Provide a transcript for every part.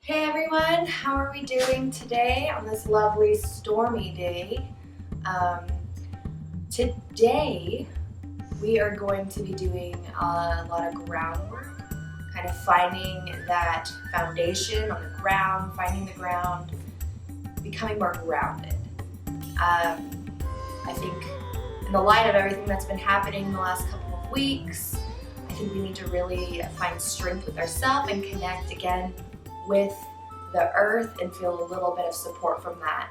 Hey everyone, how are we doing today on this lovely stormy day? Um, Today we are going to be doing a lot of groundwork, kind of finding that foundation on the ground, finding the ground, becoming more grounded. I think in the light of everything that's been happening the last couple of weeks, I think we need to really find strength with ourselves and connect again with the earth and feel a little bit of support from that.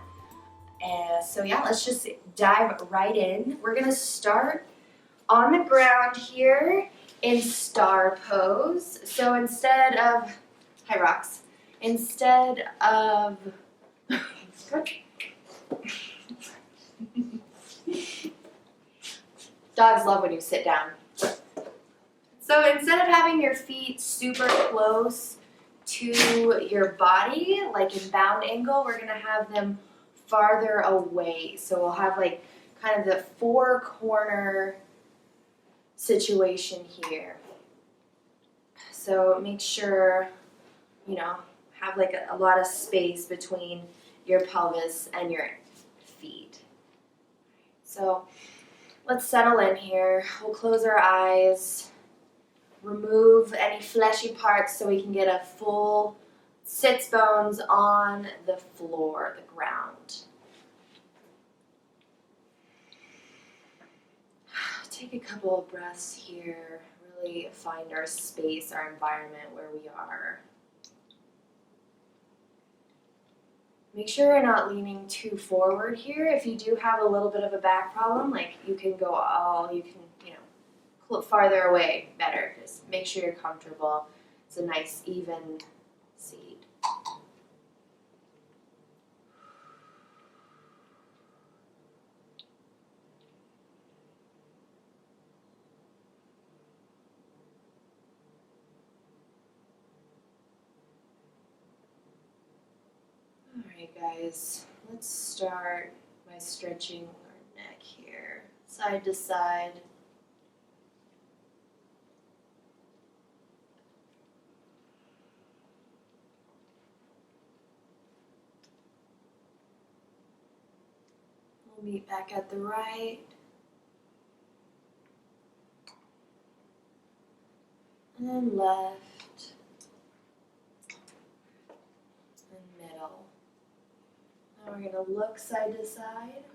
And so yeah, let's just dive right in. We're gonna start on the ground here in star pose. So instead of, hi rocks, instead of, dogs love when you sit down. So instead of having your feet super close to your body, like in bound angle, we're gonna have them farther away. So we'll have like kind of the four corner situation here. So make sure, have like a lot of space between your pelvis and your feet. So let's settle in here. We'll close our eyes. Remove any fleshy parts so we can get a full sits bones on the floor, the ground. Take a couple of breaths here. Really find our space, our environment where we are. Make sure you're not leaning too forward here. If you do have a little bit of a back problem, like you can farther away better. Just make sure you're comfortable. It's a nice even seat. Alright guys, let's start by stretching our neck here, side to side. We'll meet back at the right. And then left. And middle. Now we're going to look side to side.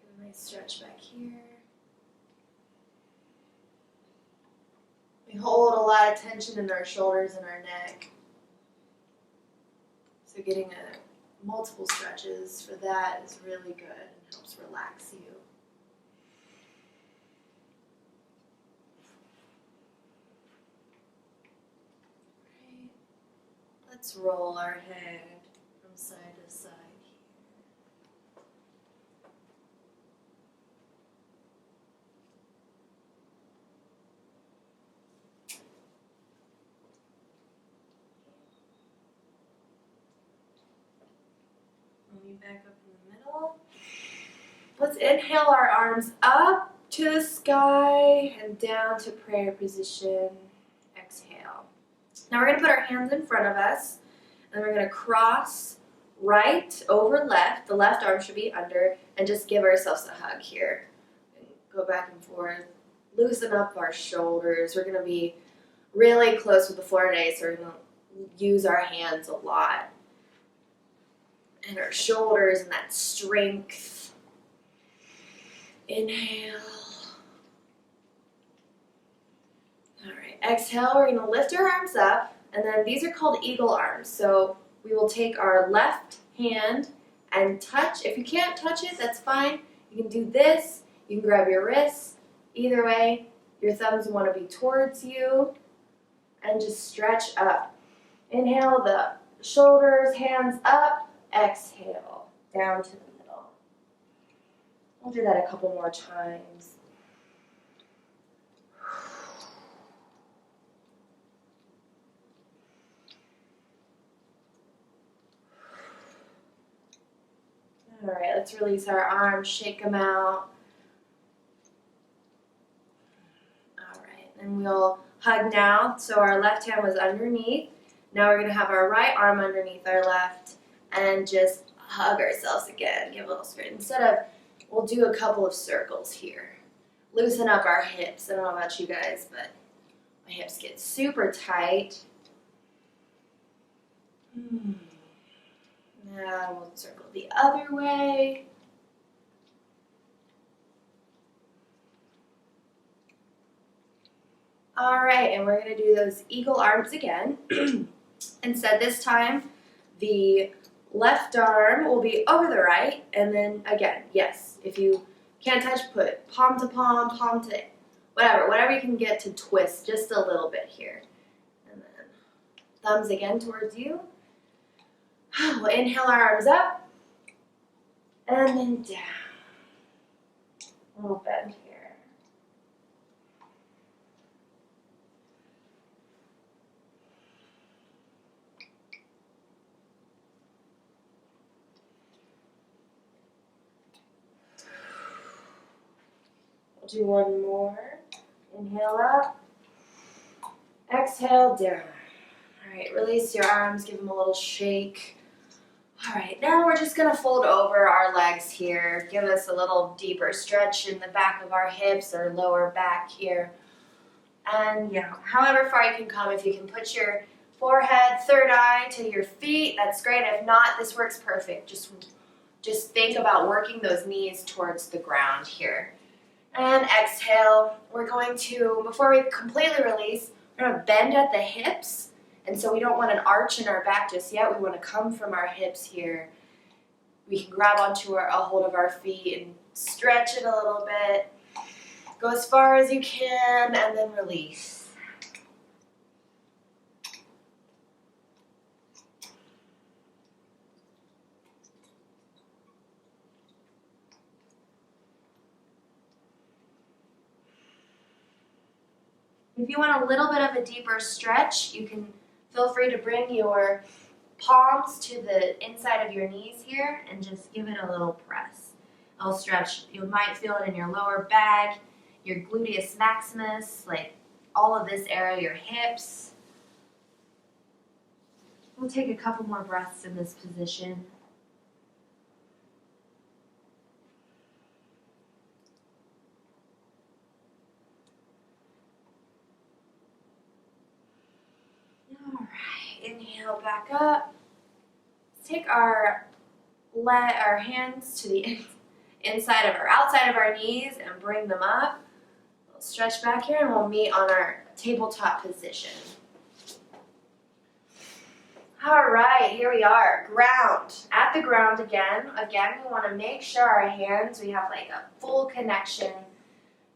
Get a nice stretch back here. We hold a lot of tension in our shoulders and our neck. So getting multiple stretches for that is really good and helps relax you. Right. Let's roll our head from side to side here. Back up in the middle. Let's inhale our arms up to the sky and down to prayer position. Exhale. Now we're going to put our hands in front of us and we're going to cross right over left. The left arm should be under and just give ourselves a hug here. And go back and forth. Loosen up our shoulders. We're going to be really close with the floor today, so we're going to use our hands a lot. And our shoulders and that strength. Inhale. All right, exhale, we're gonna lift our arms up, and then these are called eagle arms. So we will take our left hand and touch. If you can't touch it, that's fine. You can do this, you can grab your wrists. Either way, your thumbs wanna be towards you, and just stretch up. Inhale, the shoulders, hands up. Exhale, down to the middle. We'll do that a couple more times. All right, let's release our arms, shake them out. All right, and we'll hug now. So our left hand was underneath. Now we're gonna have our right arm underneath our left and just hug ourselves again. Give a little sprint. We'll do a couple of circles here. Loosen up our hips. I don't know about you guys, but my hips get super tight. Now we'll circle the other way. All right, and we're gonna do those eagle arms again. Instead this time, the left arm will be over the right, and then again, yes, if you can't touch, put palm to palm to whatever you can get to twist just a little bit here. And then thumbs again towards you. We'll inhale our arms up, and then down. A little bend here. Do one more. Inhale up. Exhale down. All right, release your arms, give them a little shake. All right, now we're just gonna fold over our legs here. Give us a little deeper stretch in the back of our hips or lower back here. And however far you can come, if you can put your forehead, third eye to your feet, that's great. If not, this works perfect. Just think about working those knees towards the ground here. And exhale, we're going to, before we completely release, we're going to bend at the hips. And so we don't want an arch in our back just yet. We want to come from our hips here. We can grab onto a hold of our feet and stretch it a little bit. Go as far as you can and then release. If you want a little bit of a deeper stretch, you can feel free to bring your palms to the inside of your knees here and just give it a little press. It'll stretch. You might feel it in your lower back, your gluteus maximus, like all of this area, your hips. We'll take a couple more breaths in this position. Inhale back up. Let's take our hands to the inside of our outside of our knees and bring them up. We'll stretch back here and we'll meet on our tabletop position. All right, here we are. Ground. At the ground again. Again, we want to make sure our hands, we have like a full connection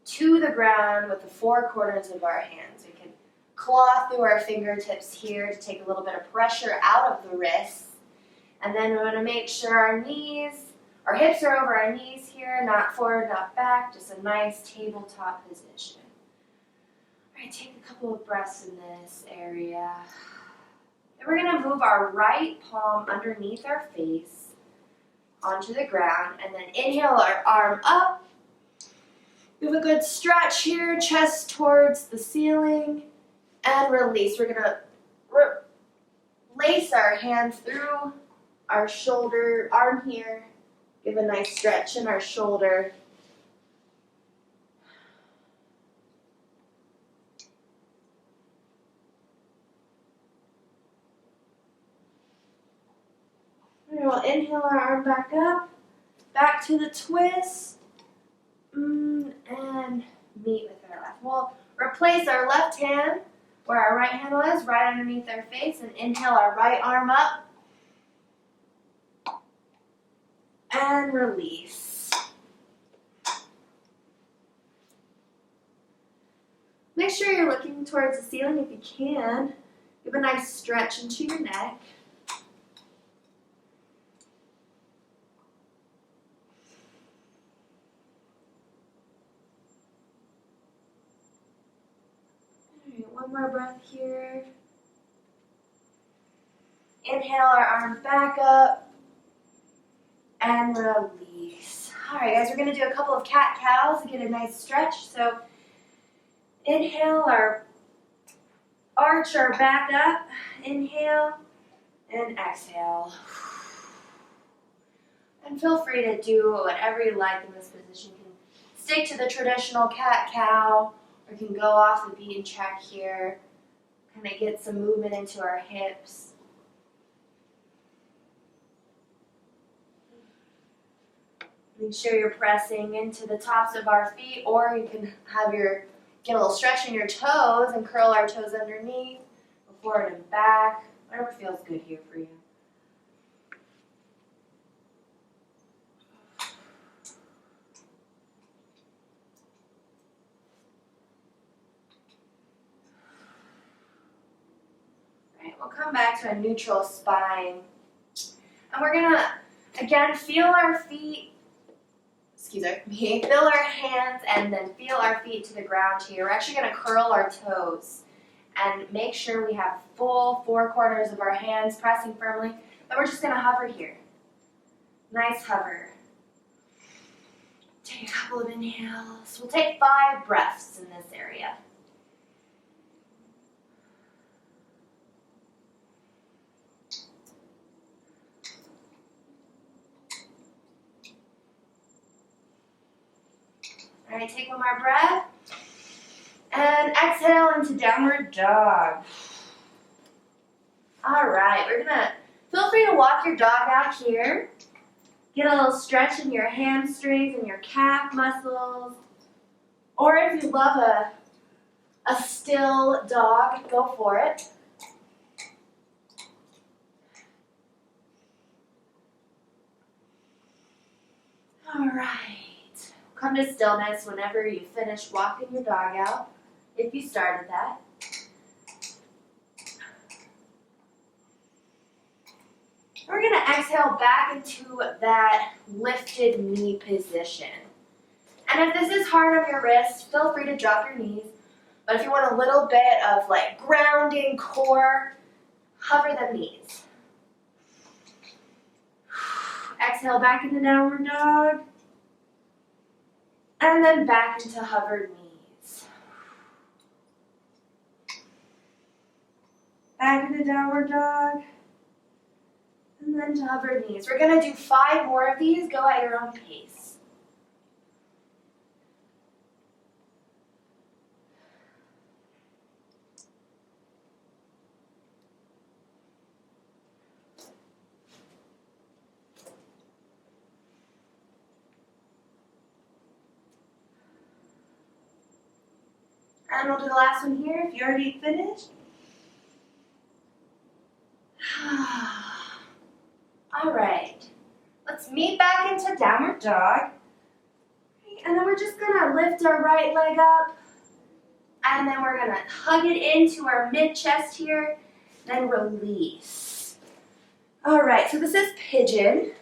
to the ground with the four corners of our hands. We can claw through our fingertips here to take a little bit of pressure out of the wrists. And then we want to make sure our hips are over our knees here, not forward, not back, just a nice tabletop position. All right, take a couple of breaths in this area. Then we're going to move our right palm underneath our face onto the ground, and then inhale our arm up. We have a good stretch here, chest towards the ceiling. And release. We're going to lace our hands through our shoulder, arm here. Give a nice stretch in our shoulder. And we'll inhale our arm back up, back to the twist, and meet with our left. We'll replace our left hand where our right hand was, right underneath our face, and inhale our right arm up, and release. Make sure you're looking towards the ceiling if you can. Give a nice stretch into your neck. One more breath here. Inhale our arms back up and release. All right, guys, we're going to do a couple of cat-cows to get a nice stretch. So inhale our arch our back up. Inhale and exhale. And feel free to do whatever you like in this position. You can stick to the traditional cat-cow, or you can go off the beaten track here. Kind of get some movement into our hips. Make sure you're pressing into the tops of our feet, or you can get a little stretch in your toes and curl our toes underneath, go forward and back, whatever feels good here for you. Right, we'll come back to a neutral spine. And we're gonna, again, feel our feet, feel our hands and then feel our feet to the ground here. We're actually gonna curl our toes and make sure we have full 4 corners of our hands pressing firmly. Then we're just gonna hover here. Nice hover. Take a couple of inhales. We'll take 5 breaths in this area. All right, take one more breath. And exhale into downward dog. All right, we're gonna, feel free to walk your dog out here. Get a little stretch in your hamstrings and your calf muscles. Or if you love a still dog, go for it. All right. Come to stillness whenever you finish walking your dog out, if you started that. We're going to exhale back into that lifted knee position. And if this is hard on your wrist, feel free to drop your knees. But if you want a little bit of like grounding core, hover the knees. Exhale back into downward dog. And then back into hovered knees. Back into downward dog. And then to hovered knees. We're going to do 5 more of these. Go at your own pace. And we'll do the last one here if you already finished. All right. Let's meet back into downward dog. And then we're just going to lift our right leg up. And then we're going to hug it into our mid-chest here. Then release. All right, so this is pigeon.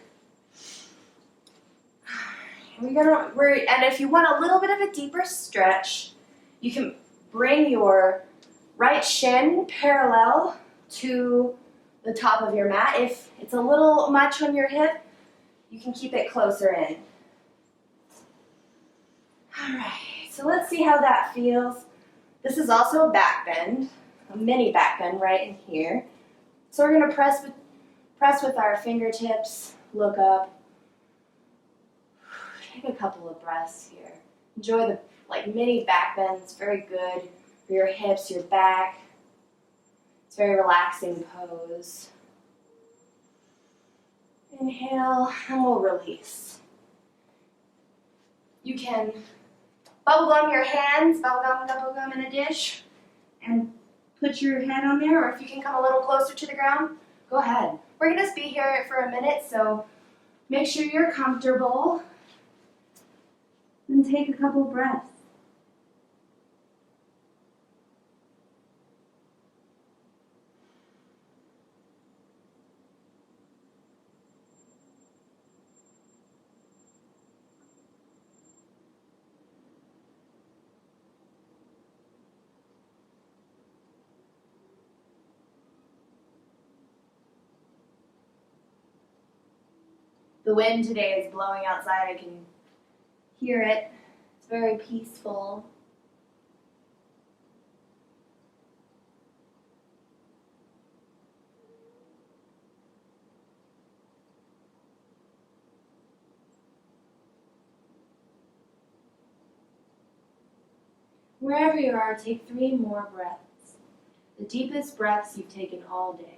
And if you want a little bit of a deeper stretch, you can bring your right shin parallel to the top of your mat. If it's a little much on your hip, you can keep it closer in. All right, so let's see how that feels. This is also a back bend, a mini back bend right in here. So we're going to press with our fingertips, look up. Take a couple of breaths here. Enjoy the mini back bends, very good for your hips, your back. It's a very relaxing pose. Inhale, and we'll release. You can bubblegum your hands, bubblegum in a dish, and put your head on there, or if you can come a little closer to the ground, go ahead. We're going to be here for a minute, so make sure you're comfortable. And take a couple breaths. The wind today is blowing outside. I can hear it. It's very peaceful. Wherever you are, take 3 more breaths. The deepest breaths you've taken all day.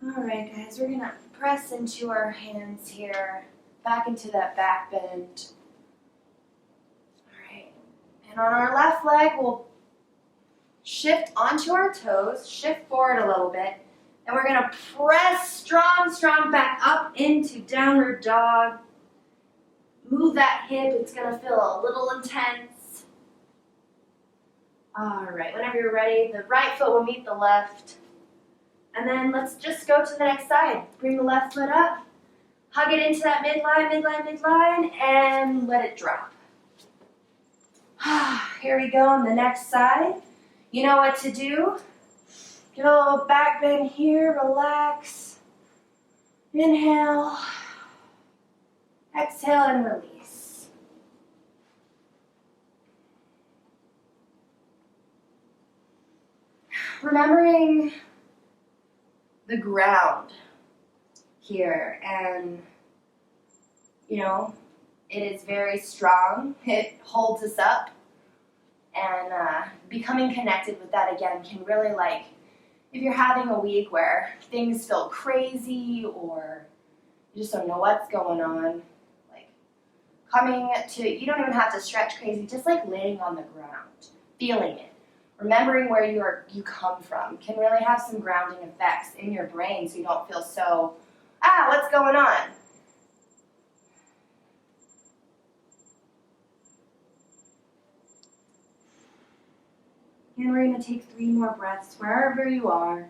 Alright guys, we're gonna press into our hands here, back into that back bend. Alright, and on our left leg, we'll shift onto our toes, shift forward a little bit, and we're gonna press strong back up into downward dog. Move that hip, it's gonna feel a little intense. Alright, whenever you're ready, the right foot will meet the left. And then let's just go to the next side. Bring the left foot up, hug it into that midline, and let it drop. Here we go on the next side. You know what to do. Get a little back bend here, relax. Inhale, exhale, and release. Remembering the ground here, and it is very strong. It holds us up, and becoming connected with that again can really, if you're having a week where things feel crazy or you just don't know what's going on, you don't even have to stretch crazy, just laying on the ground, feeling it. Remembering where you come from can really have some grounding effects in your brain, so you don't feel so, what's going on? And we're going to take 3 more breaths wherever you are.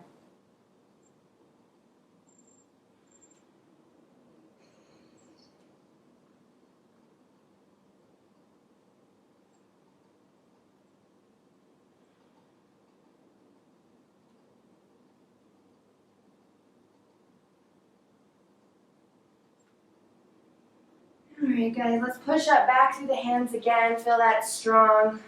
Alright guys, let's push up back through the hands again. Feel that strong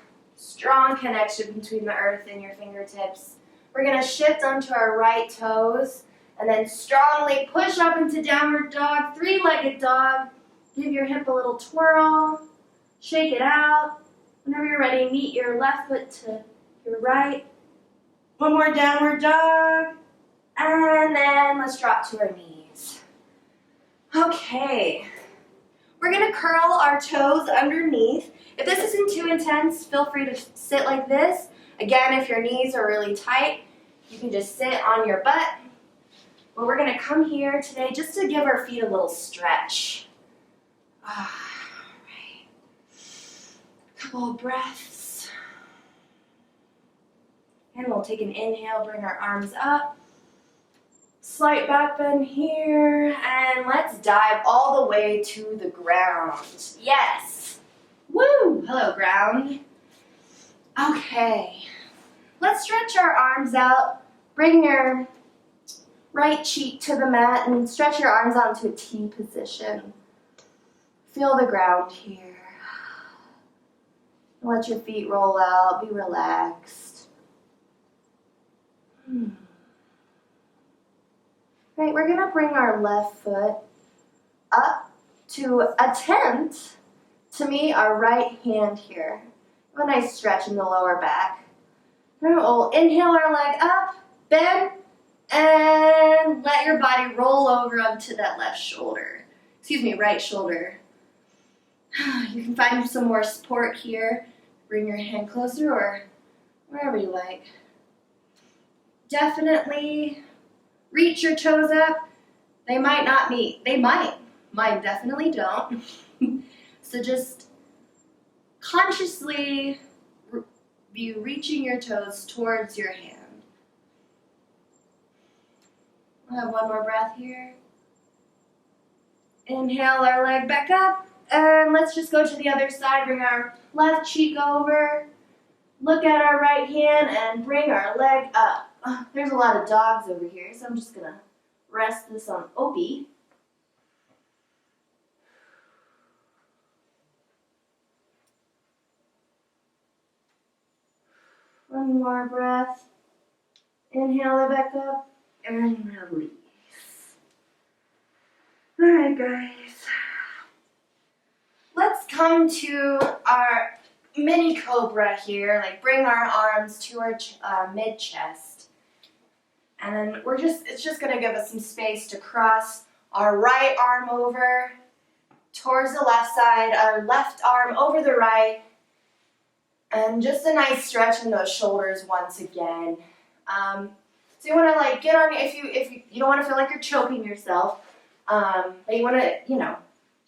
connection between the earth and your fingertips. We're going to shift onto our right toes and then strongly push up into downward dog, 3-legged dog. Give your hip a little twirl, shake it out. Whenever you're ready, meet your left foot to your right. One more downward dog, and then let's drop to our knees. Okay. We're going to curl our toes underneath. If this isn't too intense, feel free to sit like this. Again, if your knees are really tight, you can just sit on your butt. But we're going to come here today just to give our feet a little stretch. All right. Couple of breaths. And we'll take an inhale, bring our arms up. Slight back bend here, and let's dive all the way to the ground. Yes. Woo! Hello, ground. Okay. Let's stretch our arms out. Bring your right cheek to the mat and stretch your arms out into a T position. Feel the ground here. Let your feet roll out. Be relaxed. Right, we're going to bring our left foot up to attempt to meet our right hand here. Have a nice stretch in the lower back. We'll inhale our leg up, bend, and let your body roll over onto that right shoulder. You can find some more support here. Bring your hand closer or wherever you like. Definitely reach your toes up. They might not meet. They might. Mine definitely don't. So just consciously be reaching your toes towards your hand. We'll have one more breath here. Inhale our leg back up. And let's just go to the other side. Bring our left cheek over. Look at our right hand and bring our leg up. There's a lot of dogs over here, so I'm just going to rest this on Opie. one more breath. Inhale it back up and release. All right, guys. Let's come to our mini cobra here. Like bring our arms to our mid chest. And then it's just gonna give us some space to cross our right arm over towards the left side, our left arm over the right, and just a nice stretch in those shoulders once again. So you want to like get on, if you don't want to feel like you're choking yourself, but you want to,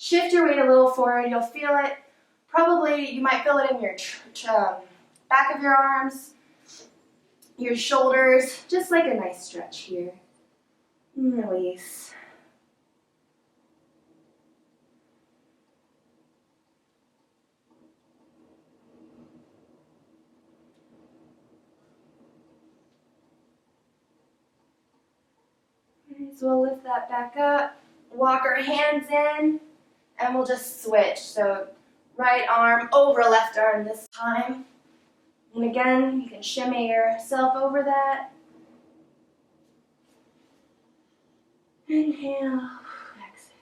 shift your weight a little forward. You'll feel it. Probably you might feel it in your back of your arms, your shoulders, just like a nice stretch here. Release. So we'll lift that back up, walk our hands in, and we'll just switch. So right arm over left arm this time. And again, you can shimmy yourself over that. Inhale, exhale.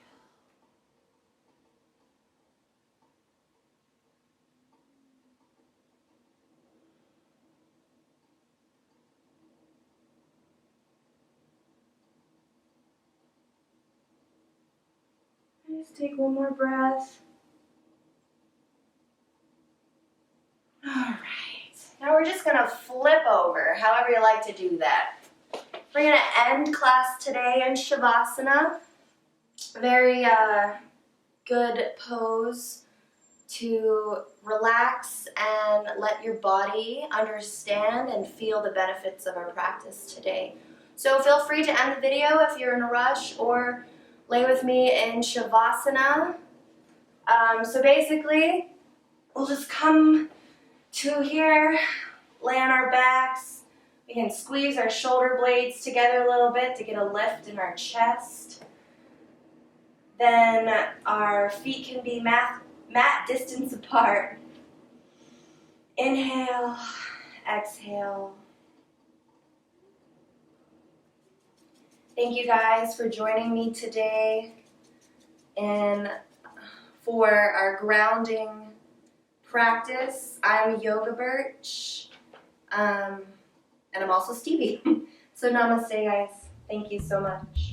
Just take one more breath. All right. Now we're just going to flip over, however you like to do that. We're going to end class today in Shavasana. Very good pose to relax and let your body understand and feel the benefits of our practice today. So feel free to end the video if you're in a rush or lay with me in Shavasana. So basically, we'll just come to here, lay on our backs. We can squeeze our shoulder blades together a little bit to get a lift in our chest. Then our feet can be mat distance apart. Inhale, exhale. Thank you guys for joining me today for our grounding practice. I'm Yoga Birch, and I'm also Stevie. So namaste, guys. Thank you so much.